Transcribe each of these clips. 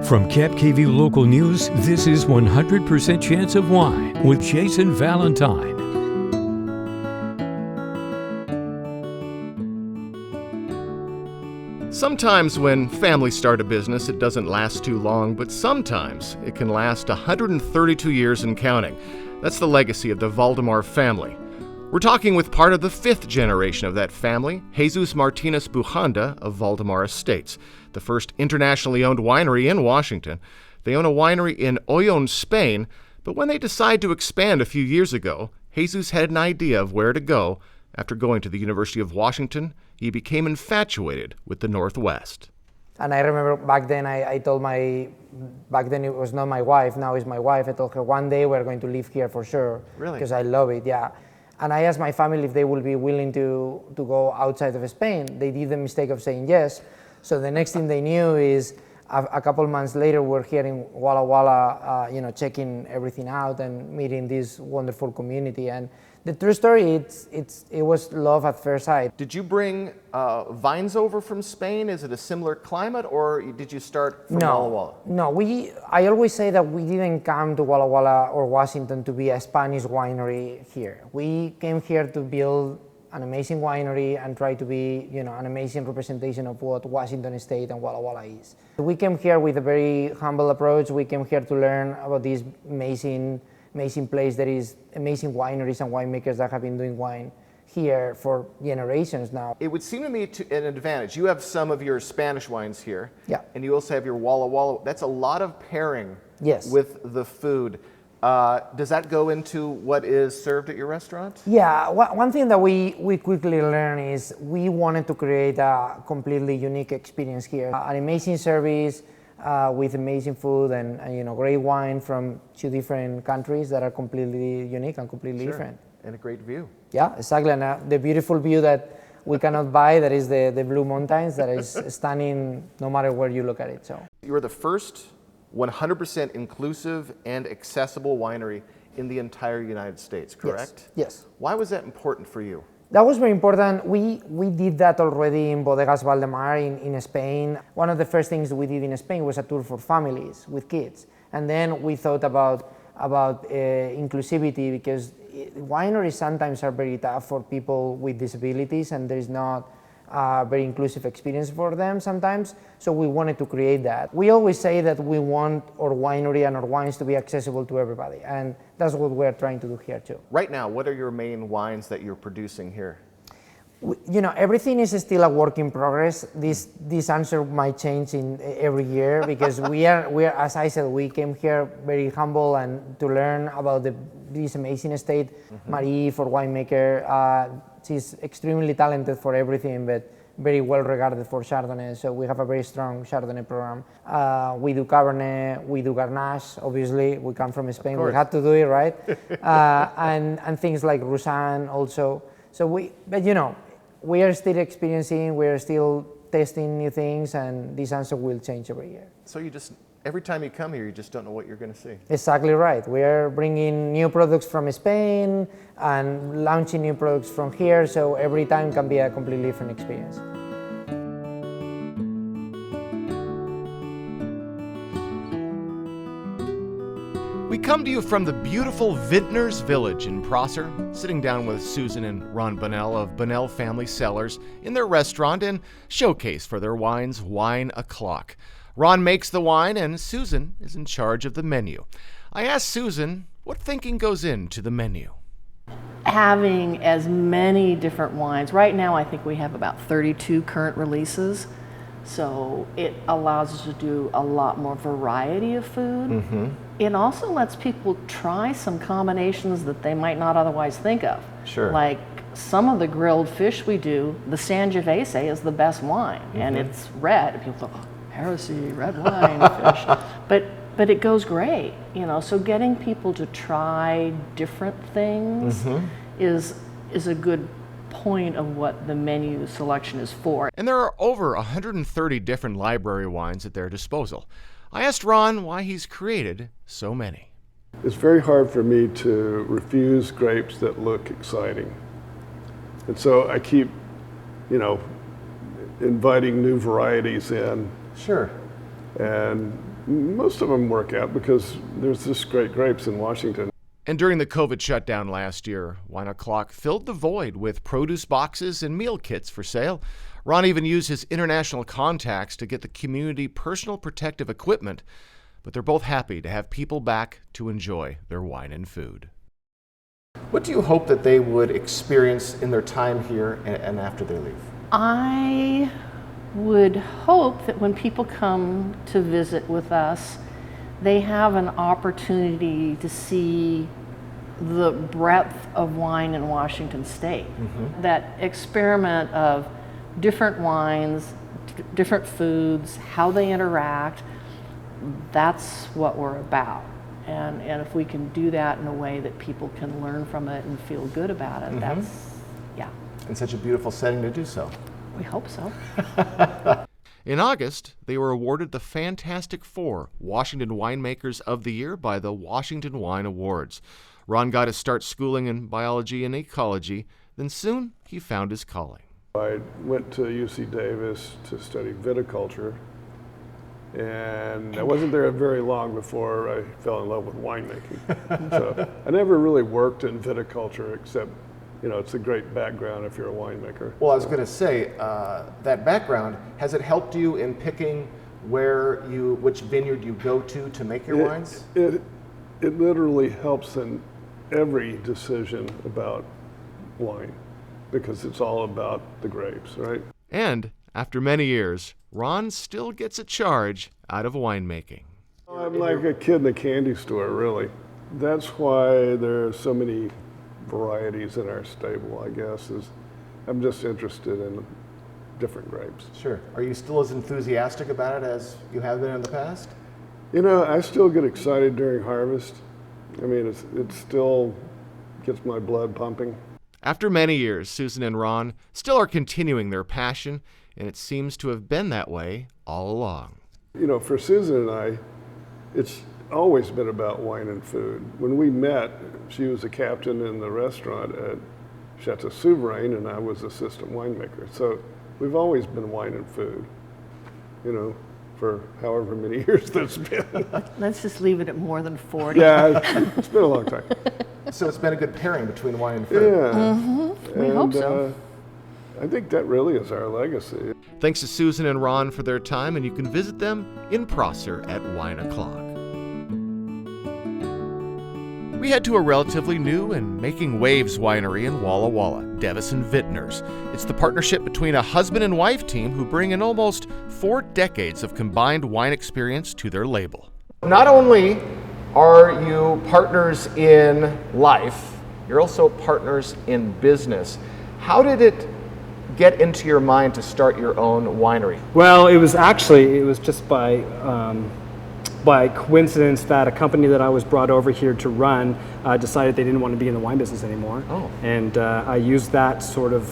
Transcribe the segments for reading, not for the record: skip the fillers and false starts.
From KevKV Local News, this is 100% Chance of Wine with Jason Valentine. Sometimes when families start a business, it doesn't last too long, but sometimes it can last 132 years and counting. That's the legacy of the Valdemar family. We're talking with part of the fifth generation of that family, Jesus Martinez Bujanda of Valdemar Estates, the first internationally owned winery in Washington. They own a winery in Oyon, Spain, but when they decided to expand a few years ago, Jesus had an idea of where to go. After going to the University of Washington, he became infatuated with the Northwest. And I remember back then back then it was not my wife, now it's my wife. I told her one day we're going to live here for sure. Really? Because I love it, yeah. And I asked my family if they would be willing to go outside of Spain. They did the mistake of saying yes. So the next thing they knew is a couple months later we're here in Walla Walla, checking everything out and meeting this wonderful community. And the true story, it was love at first sight. Did you bring vines over from Spain? Is it a similar climate, or did you start from Walla Walla? No, I always say that we didn't come to Walla Walla or Washington to be a Spanish winery here. We came here to build an amazing winery and try to be, an amazing representation of what Washington State and Walla Walla is. We came here with a very humble approach. We came here to learn about this amazing place. There is amazing wineries and winemakers that have been doing wine here for generations now. It would seem to me an advantage. You have some of your Spanish wines here, yeah, and you also have your Walla Walla. That's a lot of pairing, yes, with the food. Does that go into what is served at your restaurant? Yeah, one thing that we quickly learned is we wanted to create a completely unique experience here. An amazing service, with amazing food and great wine from two different countries that are completely unique and completely different. And a great view. Yeah, exactly. And the beautiful view that we cannot buy, that is the Blue Mountains, that is stunning no matter where you look at it. So you are the first 100% inclusive and accessible winery in the entire United States, correct? Yes. Why was that important for you? That was very important. We did that already in Bodegas Valdemar in Spain. One of the first things we did in Spain was a tour for families with kids. And then we thought about inclusivity, because wineries sometimes are very tough for people with disabilities, and there is not a very inclusive experience for them sometimes. So we wanted to create that. We always say that we want our winery and our wines to be accessible to everybody, and that's what we're trying to do here too. Right now, what are your main wines that you're producing here? Everything is still a work in progress. This answer might change in every year, because we are, as I said, we came here very humble and to learn about this amazing estate. Mm-hmm. Marie, for winemaker, she's extremely talented for everything, but very well regarded for Chardonnay. So we have a very strong Chardonnay program. We do Cabernet, we do Grenache. Obviously, we come from Spain, we had to do it, right? And things like Roussanne also. So we are still experiencing, we are still testing new things, and this answer will change every year. So every time you come here, you just don't know what you're going to see. Exactly right. We are bringing new products from Spain and launching new products from here, so every time can be a completely different experience. We come to you from the beautiful Vintners Village in Prosser, sitting down with Susan and Ron Bunnell of Bunnell Family Cellars in their restaurant and showcase for their wines, Wine O'Clock. Ron makes the wine, and Susan is in charge of the menu. I asked Susan what thinking goes into the menu. Having as many different wines. Right now I think we have about 32 current releases, so it allows us to do a lot more variety of food. Mm-hmm. It also lets people try some combinations that they might not otherwise think of. Sure. Like some of the grilled fish we do, the Sangiovese is the best wine, mm-hmm. and it's red. And people think, heresy, red wine, fish. But it goes great, so getting people to try different things mm-hmm. is a good point of what the menu selection is for. And there are over 130 different library wines at their disposal. I asked Ron why he's created so many. It's very hard for me to refuse grapes that look exciting. And so I keep, inviting new varieties in. Sure. And Most of them work out because there's just great grapes in Washington. And during the COVID shutdown last year, Wine O'Clock filled the void with produce boxes and meal kits for sale. Ron even used his international contacts to get the community personal protective equipment, but they're both happy to have people back to enjoy their wine and food. What do you hope that they would experience in their time here and after they leave? I would hope that when people come to visit with us, they have an opportunity to see the breadth of wine in Washington State. Mm-hmm. That experiment of different wines, different foods, how they interact, that's what we're about. And if we can do that in a way that people can learn from it and feel good about it, mm-hmm. that's, yeah. In such a beautiful setting to do so. We hope so. In August, they were awarded the Fantastic Four Washington Winemakers of the Year by the Washington Wine Awards. Ron got to start schooling in biology and ecology, then soon he found his calling. I went to UC Davis to study viticulture, and I wasn't there very long before I fell in love with winemaking. So I never really worked in viticulture, except, you know, it's a great background if you're a winemaker. Well, I was going to say, that background, has it helped you in picking which vineyard you go to make your wines? It literally helps in every decision about wine, because it's all about the grapes, right? And after many years, Ron still gets a charge out of winemaking. I'm like a kid in a candy store, really. That's why there are so many varieties in our stable, I guess, is I'm just interested in different grapes. Sure. Are you still as enthusiastic about it as you have been in the past? You know, I still get excited during harvest. I mean, it still gets my blood pumping. After many years, Susan and Ron still are continuing their passion, and it seems to have been that way all along. You know, for Susan and I, it's always been about wine and food. When we met, she was a captain in the restaurant at Chateau Souverain, and I was assistant winemaker. So we've always been wine and food, you know, for however many years that's been. Let's just leave it at more than 40. Yeah, it's been a long time. So it's been a good pairing between wine and food. Yeah. Mm-hmm. We hope so. I think that really is our legacy. Thanks to Susan and Ron for their time, and you can visit them in Prosser at Wine O'Clock. We head to a relatively new and making waves winery in Walla Walla, Devison Vintners. It's the partnership between a husband and wife team who bring in almost 4 decades of combined wine experience to their label. Not only are you partners in life, you're also partners in business. How did it get into your mind to start your own winery? Well, it was just by coincidence that a company that I was brought over here to run decided they didn't want to be in the wine business anymore. Oh. And I used that sort of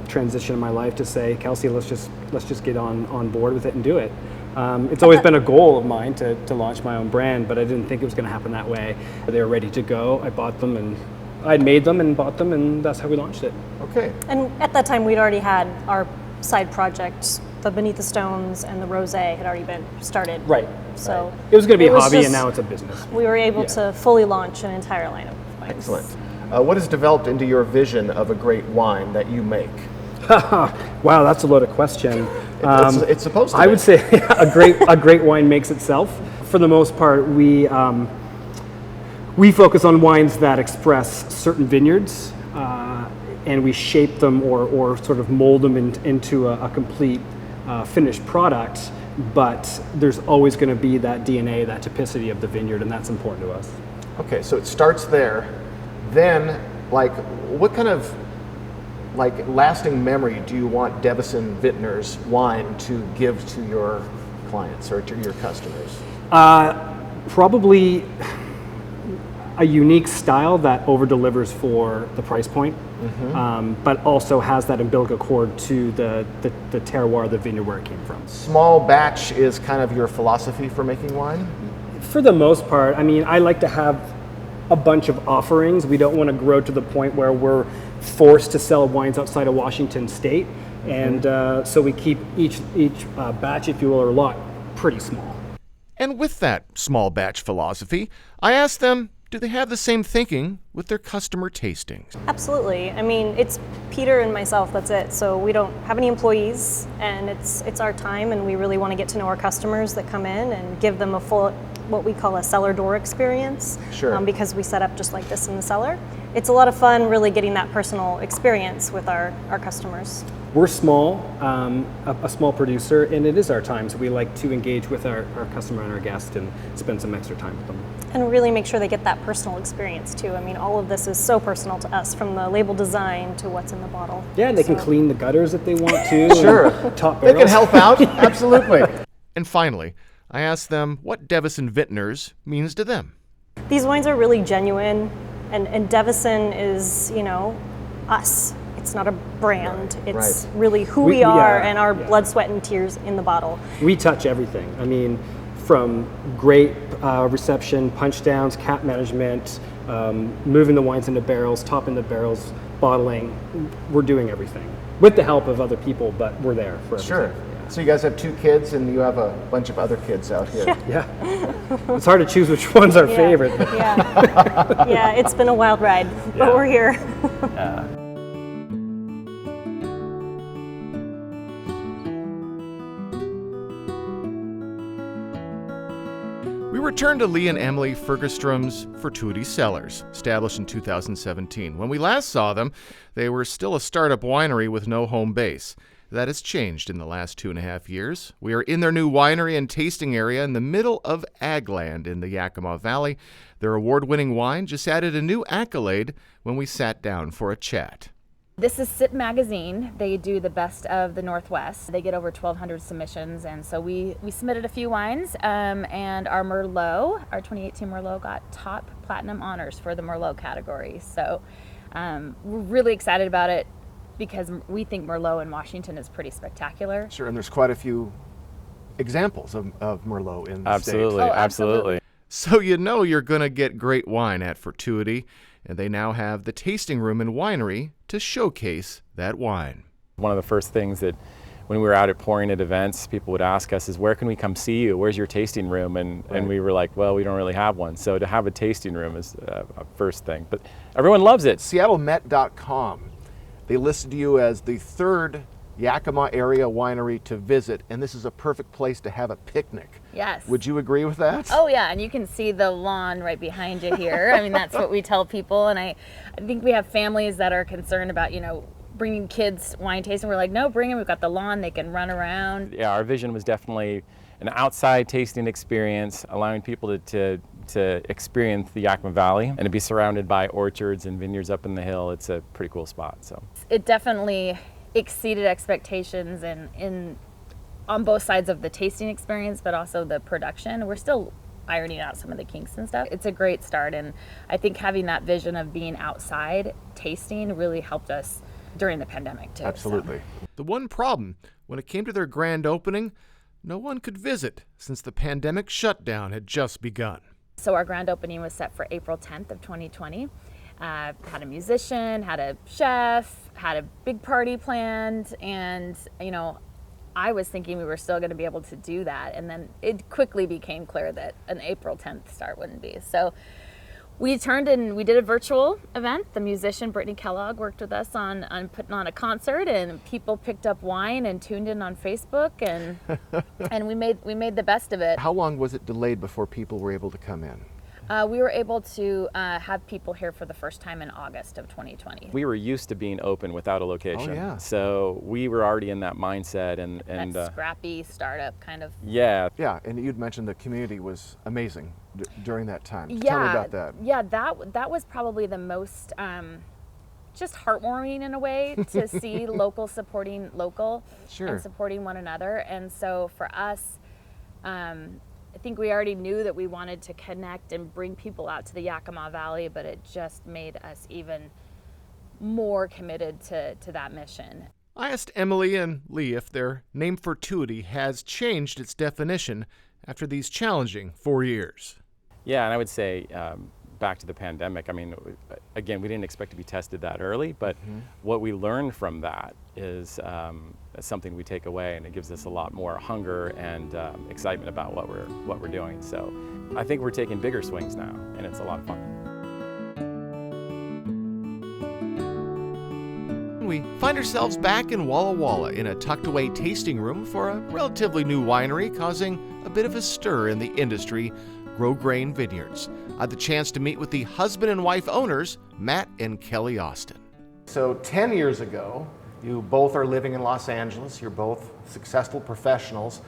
transition in my life to say, Kelsey, let's just get on board with it and do it. It's always been a goal of mine to launch my own brand, but I didn't think it was going to happen that way. They were ready to go. I bought them, and I'd made them and bought them, and that's how we launched it. Okay. And at that time, we'd already had our side projects. The Beneath the Stones and the Rosé had already been started. Right. So right. It was going to be a hobby, and now it's a business. We were able to fully launch an entire line of wines. Excellent. What has developed into your vision of a great wine that you make? Wow, that's a loaded question. It's supposed to be. I would say a great wine makes itself. For the most part, we focus on wines that express certain vineyards, and we shape them or sort of mold them into a complete finished product. But there's always going to be that DNA, that typicity of the vineyard, and that's important to us. Okay, so it starts there. Then, what kind of lasting memory do you want Devison Vintners wine to give to your clients or to your customers? Probably a unique style that over-delivers for the price point, but also has that umbilical cord to the terroir of the vineyard where it came from. Small batch is kind of your philosophy for making wine? For the most part. I mean, I like to have a bunch of offerings. We don't want to grow to the point where we're forced to sell wines outside of Washington State, and so we keep each batch, if you will, or lot, pretty small. And with that small batch philosophy, I asked them, do they have the same thinking with their customer tastings? Absolutely. I mean, it's Peter and myself, that's it. So we don't have any employees, and it's our time, and we really want to get to know our customers that come in and give them a full, what we call a cellar door experience. Sure. Because we set up just like this in the cellar. It's a lot of fun really getting that personal experience with our customers. We're small, a small producer, and it is our time, so we like to engage with our customer and our guest and spend some extra time with them. And really make sure they get that personal experience too. I mean, all of this is so personal to us, from the label design to what's in the bottle. Yeah, and they can clean the gutters if they want to. Sure. Top They can barrels. help out, absolutely. And finally, I asked them what Devison Vintners means to them. These wines are really genuine, and Devison is, us. It's not a brand. It's really who we are and our blood, sweat, and tears in the bottle. We touch everything. I mean, from grape reception, punch downs, cap management, moving the wines into barrels, topping the barrels, bottling. We're doing everything with the help of other people, but we're there for everything. Sure. So you guys have 2 kids and you have a bunch of other kids out here. Yeah. It's hard to choose which one's our favorite. Yeah. Yeah, it's been a wild ride, but we're here. We return to Lee and Emily Fergestrom's Fortuity Cellars, established in 2017. When we last saw them, they were still a startup winery with no home base. That has changed in the last 2.5 years. We are in their new winery and tasting area in the middle of ag land in the Yakima Valley. Their award-winning wine just added a new accolade when we sat down for a chat. This is SIP Magazine. They do the best of the Northwest. They get over 1,200 submissions, and so we submitted a few wines, and our Merlot, our 2018 Merlot, got top platinum honors for the Merlot category. So we're really excited about it because we think Merlot in Washington is pretty spectacular. Sure, and there's quite a few examples of Merlot in the Absolutely, state. absolutely. So you're going to get great wine at Fortuity, and they now have the tasting room and winery to showcase that wine. One of the first things that when we were out at pouring at events, people would ask us is, where can we come see you? Where's your tasting room? And we were like, well, we don't really have one. So to have a tasting room is a first thing. But everyone loves it. SeattleMet.com, they listed you as the 3rd Yakima area winery to visit, and this is a perfect place to have a picnic. Yes. Would you agree with that? Oh yeah, and you can see the lawn right behind you here. I mean, that's what we tell people, and I think we have families that are concerned about, bringing kids wine tasting. We're like, no, bring them. We've got the lawn; they can run around. Yeah, our vision was definitely an outside tasting experience, allowing people to experience the Yakima Valley and to be surrounded by orchards and vineyards up in the hill. It's a pretty cool spot. So it definitely exceeded expectations on both sides of the tasting experience, but also the production. We're still ironing out some of the kinks and stuff. It's a great start, and I think having that vision of being outside tasting really helped us during the pandemic too. Absolutely. So. The one problem, when it came to their grand opening, no one could visit since the pandemic shutdown had just begun. So our grand opening was set for April 10th of 2020. Had a musician, had a chef, had a big party planned, and I was thinking we were still going to be able to do that, and then it quickly became clear that an April 10th start wouldn't be. So we turned and we did a virtual event. The musician Brittany Kellogg worked with us on putting on a concert, and people picked up wine and tuned in on Facebook, and and we made the best of it. How long was it delayed before people were able to come in? We were able to have people here for the first time in August of 2020. we were used to being open without a location. Oh, yeah. So we were already in that mindset and that scrappy startup kind of. Yeah, and you'd mentioned the community was amazing during that time. Tell me about that. Yeah, that was probably the most just heartwarming in a way to see local supporting local and supporting one another. And so for us, I think we already knew that we wanted to connect and bring people out to the Yakima Valley, but it just made us even more committed to that mission. I asked Emily and Lee if their name Fortuity has changed its definition after these challenging 4 years. Yeah, and I would say back to the pandemic, I mean, again, we didn't expect to be tested that early, but what we learned from that is something we take away, and it gives us a lot more hunger and excitement about what we're doing. So I think we're taking bigger swings now, and it's a lot of fun. We find ourselves back in Walla Walla in a tucked-away tasting room for a relatively new winery causing a bit of a stir in the industry, Grosgrain Vineyards. I had the chance to meet with the husband and wife owners, Matt and Kelly Austin. So 10 years ago, you both are living in Los Angeles. You're both successful professionals.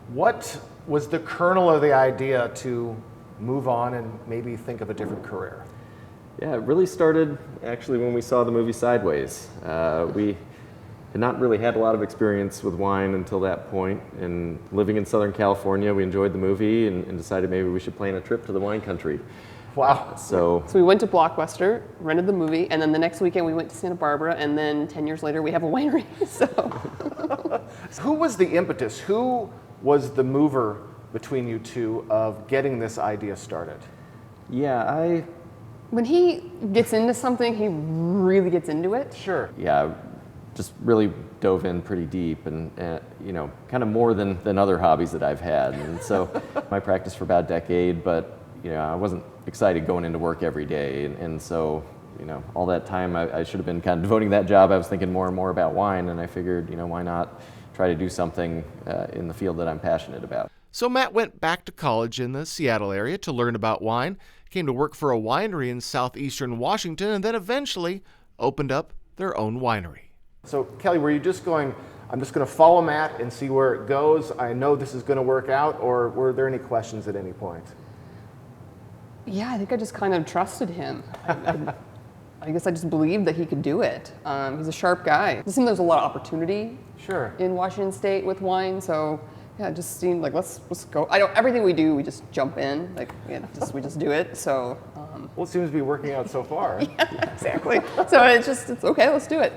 What was the kernel of the idea to move on and maybe think of a different career? Yeah, it really started actually when we saw the movie Sideways. We had not really had a lot of experience with wine until that point, and living in Southern California, we enjoyed the movie and decided maybe we should plan a trip to the wine country. Wow. So we went to Blockbuster, rented the movie, and then the next weekend we went to Santa Barbara, and then 10 years later we have a winery. So who was the impetus? Who was the mover between you two of getting this idea started? yeah, when he gets into something, he really gets into it. Sure. yeah, just really dove in pretty deep, and you know, kind of more than other hobbies that I've had. And so I practiced for about a decade, but you know, I wasn't excited going into work every day, and so you know, all that time I should have been kind of devoting that job. I was thinking more and more about wine, and I figured, you know, why not try to do something in the field that I'm passionate about. So Matt went back to college in the Seattle area to learn about wine, came to work for a winery in southeastern Washington, and then eventually opened up their own winery. So Kelly, were you just going, I'm just going to follow Matt and see where it goes, I know this is going to work out, or were there any questions at any point? Yeah, I think I just kind of trusted him. I guess I just believed that he could do it. He's a sharp guy. It seemed there's a lot of opportunity in Washington State with wine, so yeah, it just seemed like let's go. Everything we do, we just jump in, like we just do it. So well, it seems to be working out so far. Yeah, exactly. So it's okay. Let's do it.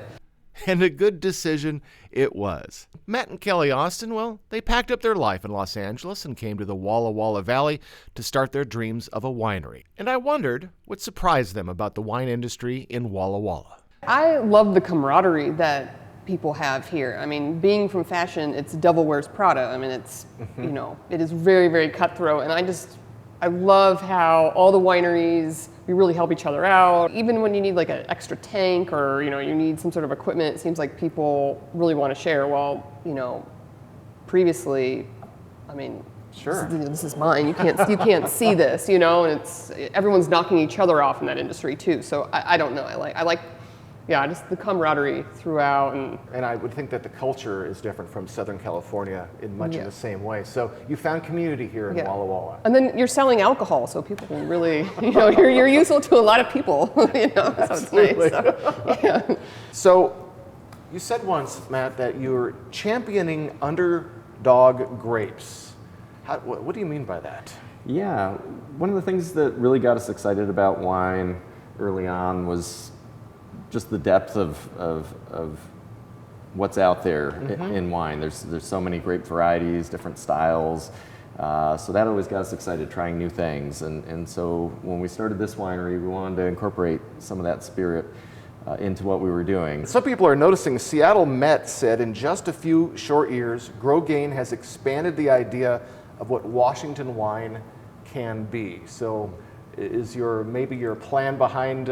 And a good decision it was. Matt and Kelly Austin, well, they packed up their life in Los Angeles and came to the Walla Walla Valley to start their dreams of a winery. And I wondered what surprised them about the wine industry in Walla Walla. I love the camaraderie that people have here. I mean, being from fashion, it's devil wears Prada. I mean, it's, you know, it is very, very cutthroat. And I love how all the wineries, we really help each other out. Even when you need like an extra tank or, you know, you need some sort of equipment, it seems like people really want to share. While, you know, previously, I mean, this is mine. You can't see this, you know, and everyone's knocking each other off in that industry too. So I don't know. I like just the camaraderie throughout. And I would think that the culture is different from Southern California in much of the same way. So you found community here in Walla Walla. And then you're selling alcohol, so people can really, you know, you're useful to a lot of people, you know, so it's nice. So, So you said once, Matt, that you're championing underdog grapes. What do you mean by that? Yeah, one of the things that really got us excited about wine early on was just the depth of what's out there in wine. There's so many grape varieties, different styles. So that always got us excited trying new things. And so when we started this winery, we wanted to incorporate some of that spirit into what we were doing. Some people are noticing Seattle Met said in just a few short years, Grosgrain has expanded the idea of what Washington wine can be. So is maybe your plan behind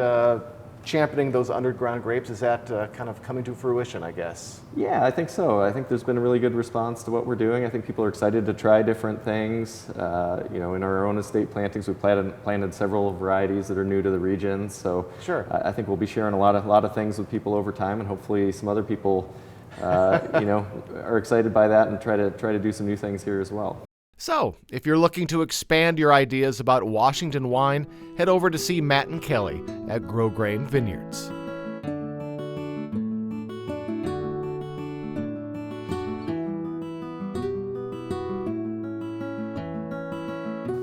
championing those underground grapes, is that kind of coming to fruition, I guess? Yeah, I think so. I think there's been a really good response to what we're doing. I think people are excited to try different things. You know, in our own estate plantings, we planted several varieties that are new to the region. So I think we'll be sharing a lot of things with people over time, and hopefully some other people, you know, are excited by that and try to do some new things here as well. So, if you're looking to expand your ideas about Washington wine, head over to see Matt and Kelly at Grosgrain Vineyards.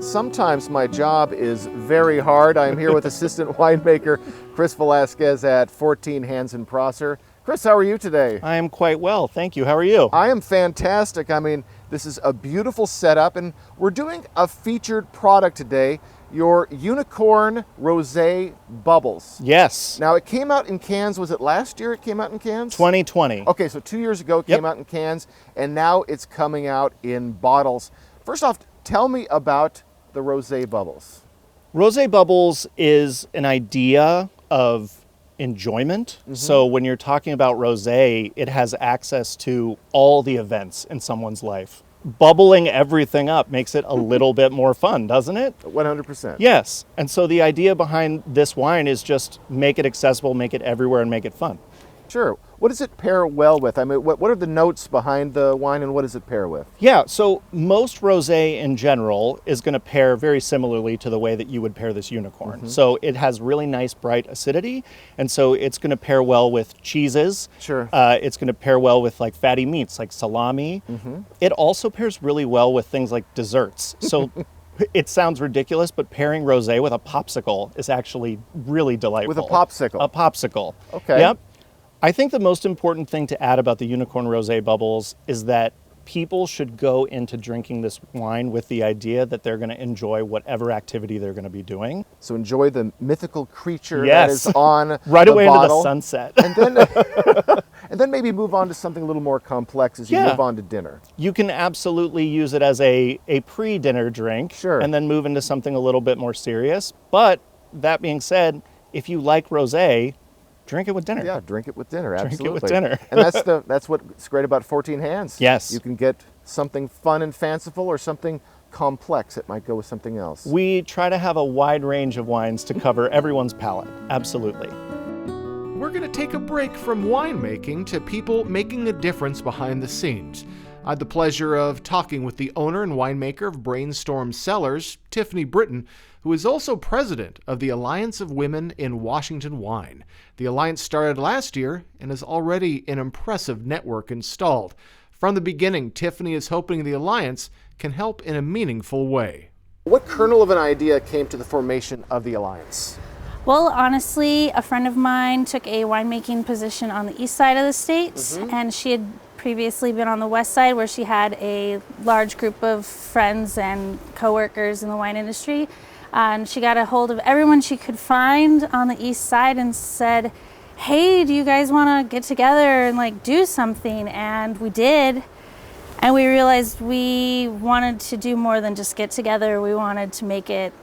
Sometimes my job is very hard. I'm here with assistant winemaker Chris Velasquez at 14 Hands and Prosser. Chris, how are you today? I am quite well, thank you. How are you? I am fantastic. I mean, this is a beautiful setup, and we're doing a featured product today. your Unicorn Rosé Bubbles. Yes. Now, it came out in cans. Was it last year it came out in cans? 2020. Okay, so 2 years ago it came out in cans, and now it's coming out in bottles. First off, tell me about the Rosé Bubbles. Rosé Bubbles is an idea of enjoyment. So when you're talking about rosé, it has access to all the events in someone's life. Bubbling everything up makes it a little bit more fun, doesn't it? 100%. Yes. And so the idea behind this wine is just make it accessible, make it everywhere, and make it fun. Sure. What does it pair well with? I mean, what are the notes behind the wine, and what does it pair with? Yeah, so most rosé in general is going to pair very similarly to the way that you would pair this Unicorn. So it has really nice bright acidity, and so it's going to pair well with cheeses. Sure. It's going to pair well with like fatty meats like salami. It also pairs really well with things like desserts. So it sounds ridiculous, but pairing rosé with a popsicle is actually really delightful. With a popsicle? A popsicle. Okay. Yep. I think the most important thing to add about the Unicorn Rosé Bubbles is that people should go into drinking this wine with the idea that they're going to enjoy whatever activity they're going to be doing. So enjoy the mythical creature Yes. that is on right the away bottle. into the sunset. And then maybe move on to something a little more complex as you move on to dinner. You can absolutely use it as a pre-dinner drink. Sure. And then move into something a little bit more serious. But that being said, if you like rosé, drink it with dinner. Yeah, drink it with dinner, absolutely. Drink it with dinner. And that's what's great about 14 Hands. Yes. You can get something fun and fanciful or something complex that might go with something else. We try to have a wide range of wines to cover everyone's palate. Absolutely. We're going to take a break from winemaking to people making a difference behind the scenes. I had the pleasure of talking with the owner and winemaker of Brainstorm Cellars, Tiffany Britton, who is also president of the Alliance of Women in Washington Wine. The Alliance started last year and is already an impressive network installed. From the beginning, Tiffany is hoping the Alliance can help in a meaningful way. What kernel of an idea came to the formation of the Alliance? Well, honestly, a friend of mine took a winemaking position on the east side of the state, and she had previously been on the west side where she had a large group of friends and coworkers in the wine industry. And she got a hold of everyone she could find on the east side and said, hey, do you guys want to get together and like do something? And we did. And we realized we wanted to do more than just get together. We wanted to make it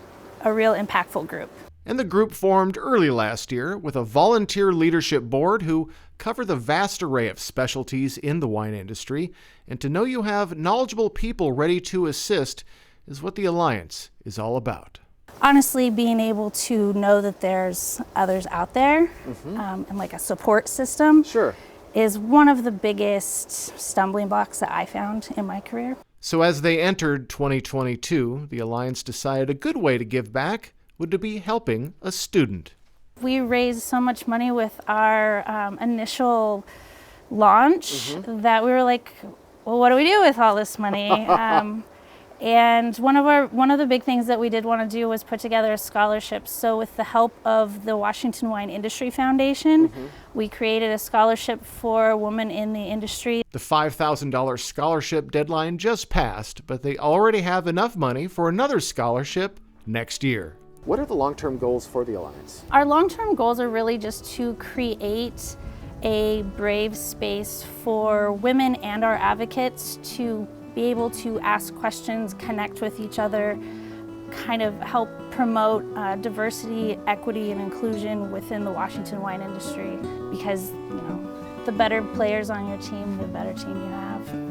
a real impactful group. And the group formed early last year with a volunteer leadership board who cover the vast array of specialties in the wine industry. And to know you have knowledgeable people ready to assist is what the Alliance is all about. Honestly, being able to know that there's others out there and like a support system is one of the biggest stumbling blocks that I found in my career. So as they entered 2022, the Alliance decided a good way to give back would to be helping a student. We raised so much money with our initial launch that we were like, well, what do we do with all this money? And one of the big things that we did want to do was put together a scholarship. So with the help of the Washington Wine Industry Foundation, we created a scholarship for women in the industry. The $5,000 scholarship deadline just passed, but they already have enough money for another scholarship next year. What are the long-term goals for the Alliance? Our long-term goals are really just to create a brave space for women and our advocates to be able to ask questions, connect with each other, kind of help promote diversity, equity, and inclusion within the Washington wine industry. Because, you know, the better players on your team, the better team you have.